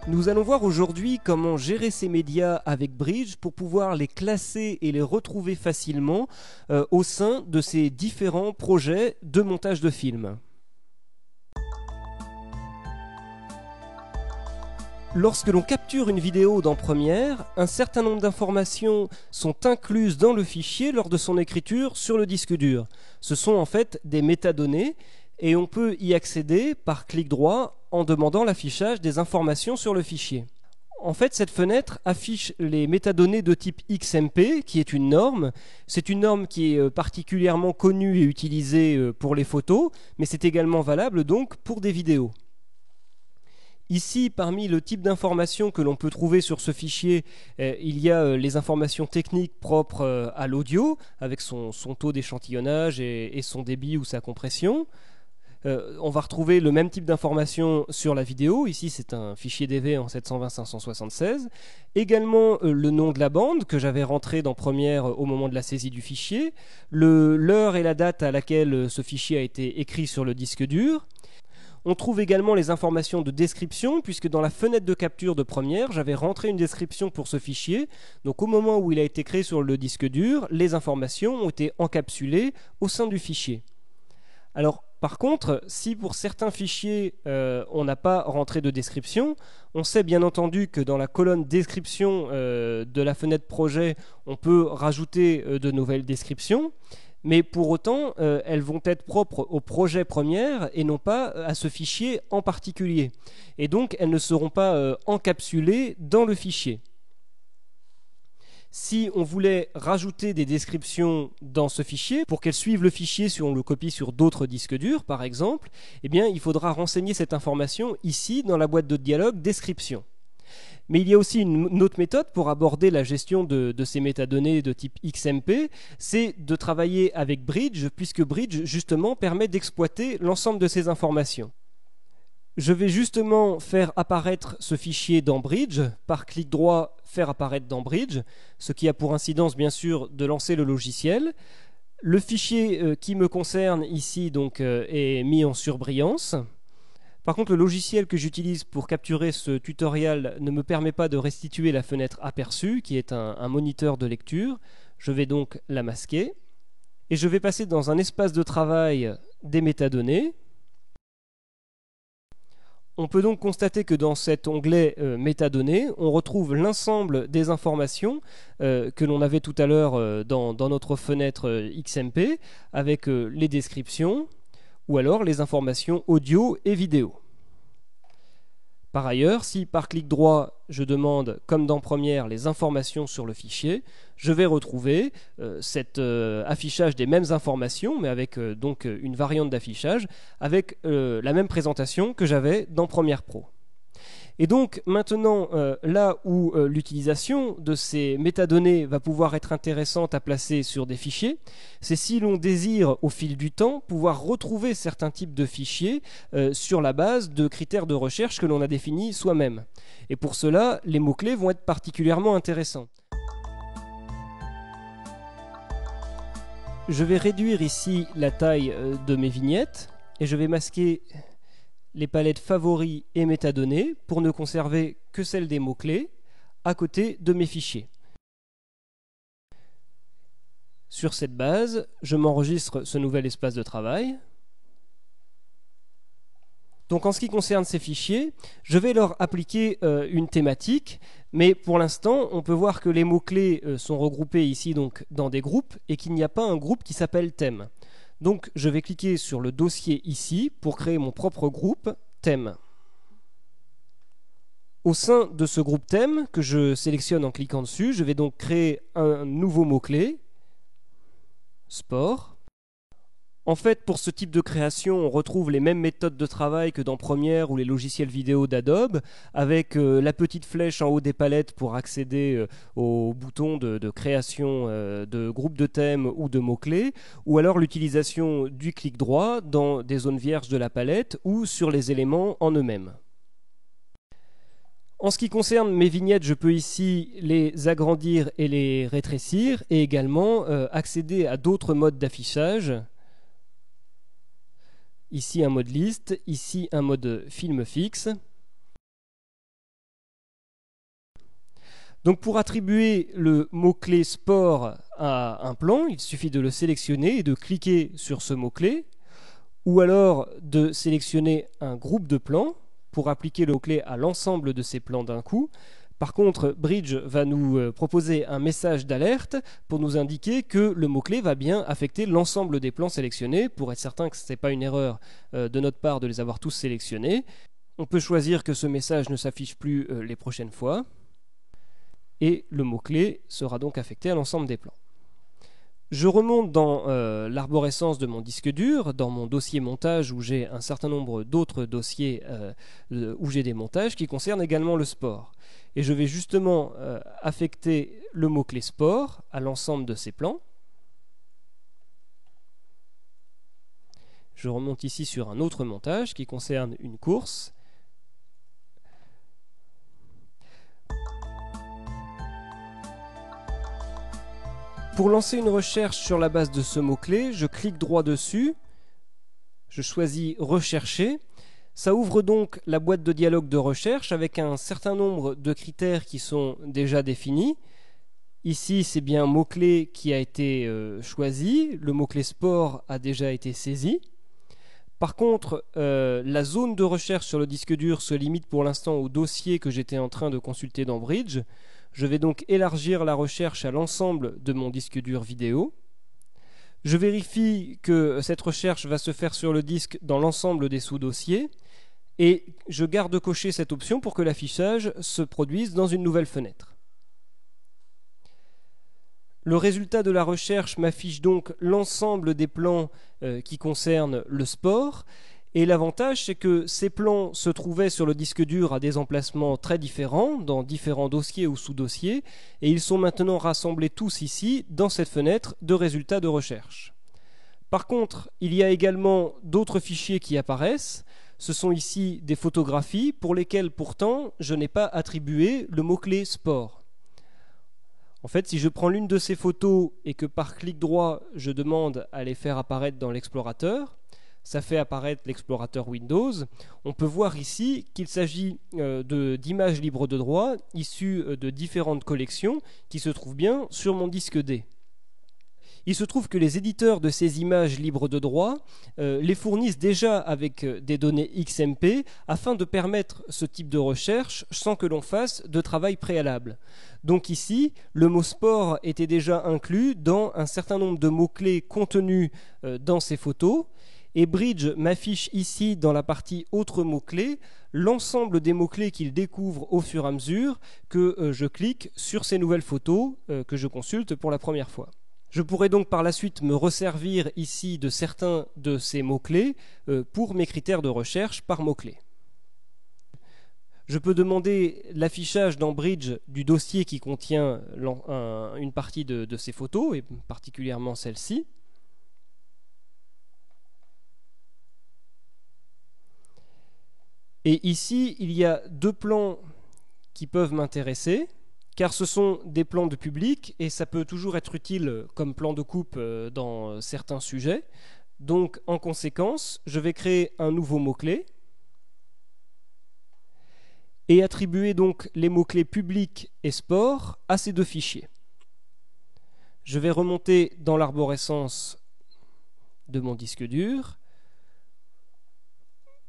Nous allons voir aujourd'hui comment gérer ces médias avec Bridge pour pouvoir les classer et les retrouver facilement au sein de ces différents projets de montage de films. Lorsque l'on capture une vidéo dans Premiere, un certain nombre d'informations sont incluses dans le fichier lors de son écriture sur le disque dur. Ce sont en fait des métadonnées et on peut y accéder par clic droit en demandant l'affichage des informations sur le fichier. En fait, cette fenêtre affiche les métadonnées de type XMP, qui est une norme. C'est une norme qui est particulièrement connue et utilisée pour les photos, mais c'est également valable donc pour des vidéos. Ici, parmi le type d'informations que l'on peut trouver sur ce fichier, il y a les informations techniques propres à l'audio, avec son taux d'échantillonnage et son débit ou sa compression. On va retrouver le même type d'informations sur la vidéo. Ici, c'est un fichier DV en 720-576. Également, le nom de la bande que j'avais rentré dans Premiere au moment de la saisie du fichier, l'heure et la date à laquelle ce fichier a été écrit sur le disque dur. On trouve également les informations de description, puisque dans la fenêtre de capture de Premiere, j'avais rentré une description pour ce fichier. Donc au moment où il a été créé sur le disque dur, les informations ont été encapsulées au sein du fichier. Alors par contre, si pour certains fichiers on n'a pas rentré de description, on sait bien entendu que dans la colonne description de la fenêtre projet, on peut rajouter de nouvelles descriptions. Mais pour autant, elles vont être propres au projet Premiere et non pas à ce fichier en particulier. Et donc, elles ne seront pas encapsulées dans le fichier. Si on voulait rajouter des descriptions dans ce fichier, pour qu'elles suivent le fichier si on le copie sur d'autres disques durs, par exemple, eh bien, il faudra renseigner cette information ici dans la boîte de dialogue description. Mais il y a aussi une autre méthode pour aborder la gestion de ces métadonnées de type XMP, c'est de travailler avec Bridge, puisque Bridge justement permet d'exploiter l'ensemble de ces informations. Je vais justement faire apparaître ce fichier dans Bridge, par clic droit, faire apparaître dans Bridge, ce qui a pour incidence bien sûr de lancer le logiciel. Le fichier qui me concerne ici donc est mis en surbrillance. Par contre, le logiciel que j'utilise pour capturer ce tutoriel ne me permet pas de restituer la fenêtre aperçue, qui est un moniteur de lecture. Je vais donc la masquer. Et je vais passer dans un espace de travail des métadonnées. On peut donc constater que dans cet onglet métadonnées, on retrouve l'ensemble des informations que l'on avait tout à l'heure dans notre fenêtre XMP, avec les descriptions, ou alors les informations audio et vidéo. Par ailleurs, si par clic droit, je demande, comme dans Premiere, les informations sur le fichier, je vais retrouver cet affichage des mêmes informations, mais avec donc une variante d'affichage, avec la même présentation que j'avais dans Premiere Pro. Et donc maintenant, là où l'utilisation de ces métadonnées va pouvoir être intéressante à placer sur des fichiers, c'est si l'on désire au fil du temps pouvoir retrouver certains types de fichiers sur la base de critères de recherche que l'on a définis soi-même. Et pour cela, les mots-clés vont être particulièrement intéressants. Je vais réduire ici la taille de mes vignettes et je vais masquer les palettes favoris et métadonnées pour ne conserver que celles des mots-clés à côté de mes fichiers. Sur cette base, je m'enregistre ce nouvel espace de travail. Donc en ce qui concerne ces fichiers, je vais leur appliquer une thématique, mais pour l'instant, on peut voir que les mots-clés sont regroupés ici donc dans des groupes et qu'il n'y a pas un groupe qui s'appelle thème. Donc je vais cliquer sur le dossier ici pour créer mon propre groupe thème. Au sein de ce groupe thème que je sélectionne en cliquant dessus, je vais donc créer un nouveau mot-clé, sport. En fait, pour ce type de création, on retrouve les mêmes méthodes de travail que dans Premiere ou les logiciels vidéo d'Adobe, avec la petite flèche en haut des palettes pour accéder au bouton de création de groupes de thèmes ou de mots-clés, ou alors l'utilisation du clic droit dans des zones vierges de la palette ou sur les éléments en eux-mêmes. En ce qui concerne mes vignettes, je peux ici les agrandir et les rétrécir, et également accéder à d'autres modes d'affichage. Ici un mode liste, ici un mode film fixe. Donc pour attribuer le mot-clé sport à un plan, il suffit de le sélectionner et de cliquer sur ce mot-clé, ou alors de sélectionner un groupe de plans pour appliquer le mot-clé à l'ensemble de ces plans d'un coup. Par contre, Bridge va nous proposer un message d'alerte pour nous indiquer que le mot-clé va bien affecter l'ensemble des plans sélectionnés, pour être certain que ce n'est pas une erreur de notre part de les avoir tous sélectionnés. On peut choisir que ce message ne s'affiche plus les prochaines fois, et le mot-clé sera donc affecté à l'ensemble des plans. Je remonte dans l'arborescence de mon disque dur, dans mon dossier montage où j'ai un certain nombre d'autres dossiers où j'ai des montages qui concernent également le sport. Et je vais justement affecter le mot-clé sport à l'ensemble de ces plans. Je remonte ici sur un autre montage qui concerne une course. Pour lancer une recherche sur la base de ce mot-clé, je clique droit dessus, je choisis « Rechercher ». Ça ouvre donc la boîte de dialogue de recherche avec un certain nombre de critères qui sont déjà définis. Ici, c'est bien un mot-clé qui a été choisi, le mot-clé sport a déjà été saisi. Par contre, la zone de recherche sur le disque dur se limite pour l'instant au dossier que j'étais en train de consulter dans Bridge. Je vais donc élargir la recherche à l'ensemble de mon disque dur vidéo. Je vérifie que cette recherche va se faire sur le disque dans l'ensemble des sous-dossiers et je garde coché cette option pour que l'affichage se produise dans une nouvelle fenêtre. Le résultat de la recherche m'affiche donc l'ensemble des plans qui concernent le sport. Et l'avantage, c'est que ces plans se trouvaient sur le disque dur à des emplacements très différents, dans différents dossiers ou sous-dossiers, et ils sont maintenant rassemblés tous ici, dans cette fenêtre de résultats de recherche. Par contre, il y a également d'autres fichiers qui apparaissent. Ce sont ici des photographies pour lesquelles pourtant je n'ai pas attribué le mot-clé sport. En fait, si je prends l'une de ces photos et que par clic droit, je demande à les faire apparaître dans l'explorateur, ça fait apparaître l'explorateur Windows. On peut voir ici qu'il s'agit d'images libres de droit issues de différentes collections qui se trouvent bien sur mon disque D. Il se trouve que les éditeurs de ces images libres de droit les fournissent déjà avec des données XMP afin de permettre ce type de recherche sans que l'on fasse de travail préalable. Donc ici, le mot sport était déjà inclus dans un certain nombre de mots-clés contenus dans ces photos. Et Bridge m'affiche ici dans la partie autres mots-clés l'ensemble des mots-clés qu'il découvre au fur et à mesure que je clique sur ces nouvelles photos que je consulte pour la première fois. Je pourrais donc par la suite me resservir ici de certains de ces mots-clés pour mes critères de recherche par mots-clés. Je peux demander l'affichage dans Bridge du dossier qui contient une partie de ces photos, et particulièrement celle-ci. Et ici, il y a deux plans qui peuvent m'intéresser, car ce sont des plans de public et ça peut toujours être utile comme plan de coupe dans certains sujets. Donc, en conséquence, je vais créer un nouveau mot-clé et attribuer donc les mots-clés public et sport à ces deux fichiers. Je vais remonter dans l'arborescence de mon disque dur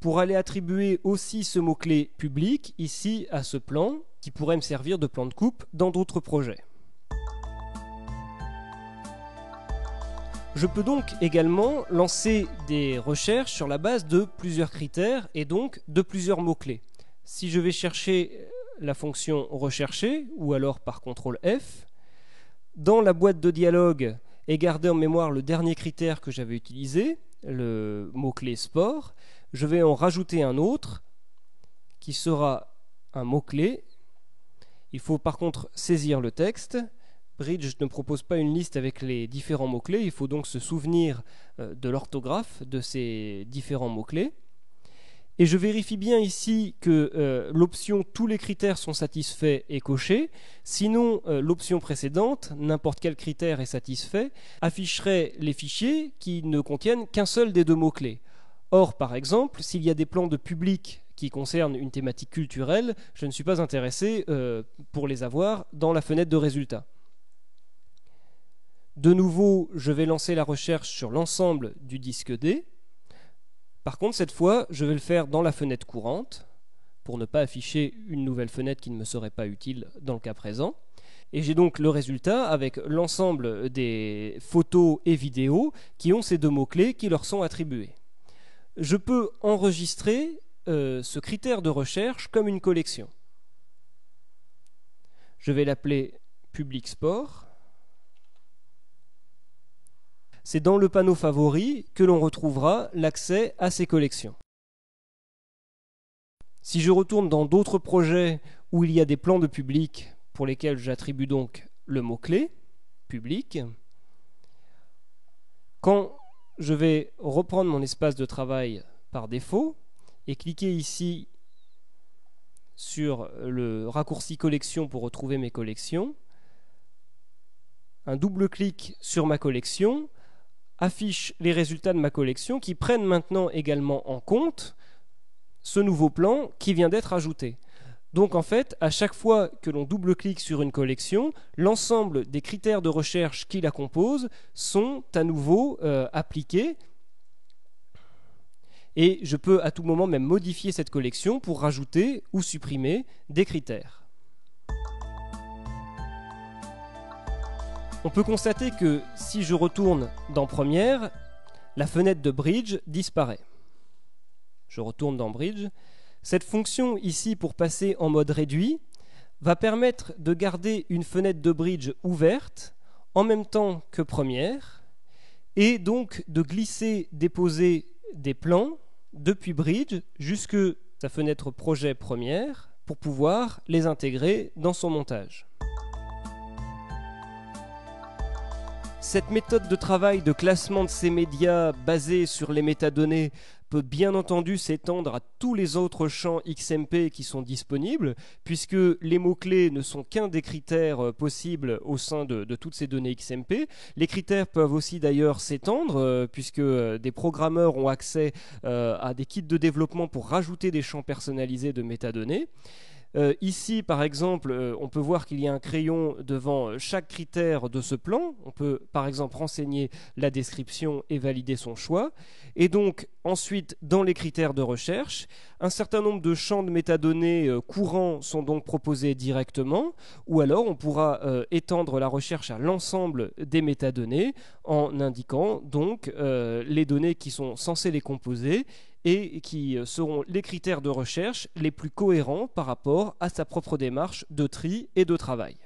pour aller attribuer aussi ce mot-clé public ici à ce plan qui pourrait me servir de plan de coupe dans d'autres projets. Je peux donc également lancer des recherches sur la base de plusieurs critères et donc de plusieurs mots-clés. Si je vais chercher la fonction rechercher ou alors par CTRL F, dans la boîte de dialogue est gardé en mémoire le dernier critère que j'avais utilisé, le mot-clé sport. Je vais en rajouter un autre qui sera un mot-clé. Il faut par contre saisir le texte. Bridge ne propose pas une liste avec les différents mots-clés, il faut donc se souvenir de l'orthographe de ces différents mots-clés. Et je vérifie bien ici que l'option « Tous les critères sont satisfaits » est cochée. Sinon, l'option précédente, « N'importe quel critère est satisfait », afficherait les fichiers qui ne contiennent qu'un seul des deux mots-clés. Or, par exemple, s'il y a des plans de public qui qui concernent une thématique culturelle, je ne suis pas intéressé pour les avoir dans la fenêtre de résultats. De nouveau, je vais lancer la recherche sur l'ensemble du disque D. Par contre, cette fois, je vais le faire dans la fenêtre courante, pour ne pas afficher une nouvelle fenêtre qui ne me serait pas utile dans le cas présent. Et j'ai donc le résultat avec l'ensemble des photos et vidéos qui ont ces deux mots-clés qui leur sont attribués. Je peux enregistrer ce critère de recherche comme une collection. Je vais l'appeler Public Sport. C'est dans le panneau Favoris que l'on retrouvera l'accès à ces collections. Si je retourne dans d'autres projets où il y a des plans de public pour lesquels j'attribue donc le mot-clé, public, quand je vais reprendre mon espace de travail par défaut et cliquer ici sur le raccourci collection pour retrouver mes collections, un double clic sur ma collection affiche les résultats de ma collection qui prennent maintenant également en compte ce nouveau plan qui vient d'être ajouté. Donc en fait, à chaque fois que l'on double-clique sur une collection, l'ensemble des critères de recherche qui la composent sont à nouveau appliqués. Et je peux à tout moment même modifier cette collection pour rajouter ou supprimer des critères. On peut constater que si je retourne dans Première, la fenêtre de Bridge disparaît. Je retourne dans Bridge. Cette fonction ici pour passer en mode réduit va permettre de garder une fenêtre de Bridge ouverte en même temps que Première et donc de glisser, déposer des plans depuis Bridge jusque sa fenêtre projet Première pour pouvoir les intégrer dans son montage. Cette méthode de travail de classement de ces médias basée sur les métadonnées peut bien entendu s'étendre à tous les autres champs XMP qui sont disponibles, puisque les mots-clés ne sont qu'un des critères possibles au sein de toutes ces données XMP. Les critères peuvent aussi d'ailleurs s'étendre, puisque des programmeurs ont accès à des kits de développement pour rajouter des champs personnalisés de métadonnées. Ici, par exemple, on peut voir qu'il y a un crayon devant chaque critère de ce plan. On peut, par exemple, renseigner la description et valider son choix. Et donc, ensuite, dans les critères de recherche, un certain nombre de champs de métadonnées courants sont donc proposés directement, ou alors on pourra étendre la recherche à l'ensemble des métadonnées en indiquant donc les données qui sont censées les composer et qui seront les critères de recherche les plus cohérents par rapport à sa propre démarche de tri et de travail.